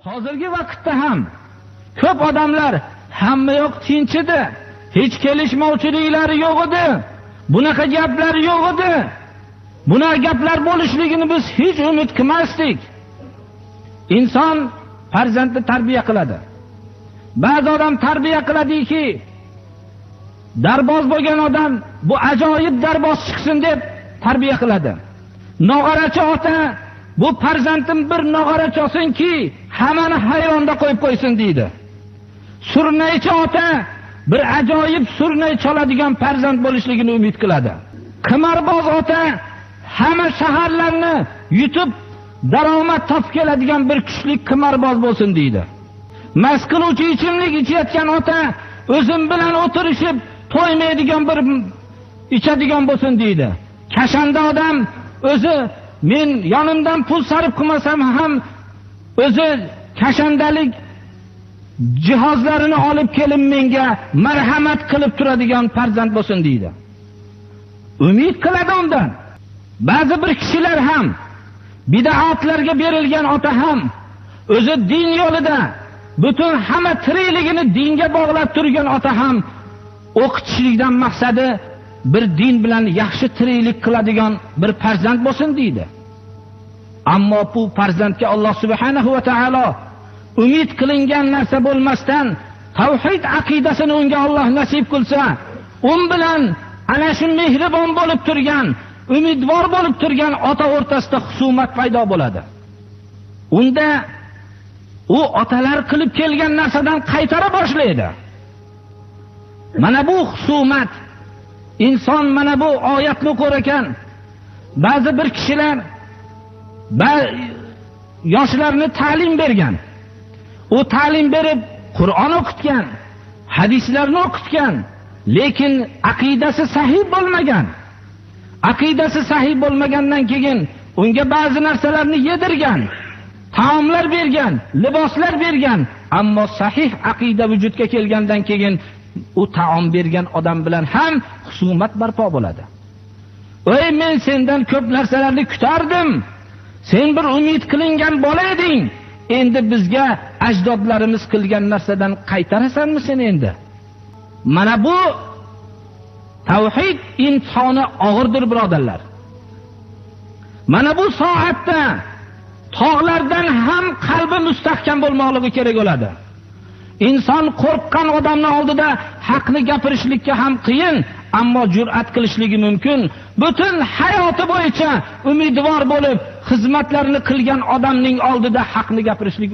Hozirgi vaqtda ham ko'p odamlar hamma yoq tinch edi, hech kelishmovchiliklari yo'q edi, bunaqa gaplar yo'q edi. Bunaqa gaplar bo'lishligini biz hech umid qilmasdik. Inson farzandni tarbiya qiladi. Ba'zi odam tarbiya qiladiki, darboz bo'lgan odam bu ajoyib darboz chiqsin deb tarbiya qiladi. Nog'orachi ota bu farzandim bir nog'orachi olsinki, hammani hayronda qo'yib qo'ysin deydi. Surnaychi ota bir ajoyib surnay chaladigan farzand bo'lishligini umid qiladi. Qimorboz ota hamma shaharlarni yutib daromad topib keladigan bir kuchli qimorboz bo'lsin deydi. Mast qiluvchi ichimlik ichayotgan ota o'zim bilan o'tirishib to'ymaydigan bir ichadigan bo'lsin deydi. Kashanda odam o'zi men yonimdan pul sarf qilmasam ham o'zi kashandalik jihozlarini olib kelib menga marhamat qilib turadigan farzand bo'lsin deydi. Umid qiladi undan. Ba'zi bir kishilar ham bid'atlarga berilgan ota ham o'zi din yo'lida butun hamma tirikligini dinga bog'lab turgan ota ham o'qitishlikdan maqsadi bir din bilan yaxshi tiriklik qiladigan bir farzand bo'lsin deydi. Ammo bu farzandga Alloh subhanahu va taolo umid qilingan narsa bo'lmasdan tavhid aqidasini unga Alloh nasib qilsa, bilan ana shu mehribon bo'lib turgan, umidvor bo'lib turgan ota o'rtasida husumat paydo bo'ladi. Unda u otalar qilib kelgan narsadan qaytara boshlaydi. Mana bu husumat inson mana bu oyatni o'qir ekan, ba'zi bir kishilar yoshlarni ta'lim bergan. U ta'lim berib Qur'on o'qitgan, hadislarni o'qitgan, lekin aqidasi sahih bo'lmagan. Aqidasi sahih bo'lmagandan keyin unga ba'zi narsalarni yedirgan, taomlar bergan, liboslar bergan, ammo sahih aqida vujudga kelgandan keyin u taom bergan odam bilan ham husumat barpo bo'ladi. Ey, men sendan ko'p narsalarni kutardim. Sen bir umid qilingan bola eding. Endi bizga ajdodlarimiz qilgan narsadan qaytarasanmi sen endi? Mana bu tavhid imtihoni og'irdir, birodarlar. Mana bu soatda tog'lardan ham qalbi mustahkam bo'lmoqligi kerak bo'ladi. Inson qo'rqqan odamning oldida haqni gapirishlikka ham qiyin, ammo jur'at qilishligi mumkin. Butun hayoti bo'yicha umidvor bo'lib xizmatlarini qilgan odamning oldida haqni gapirishlik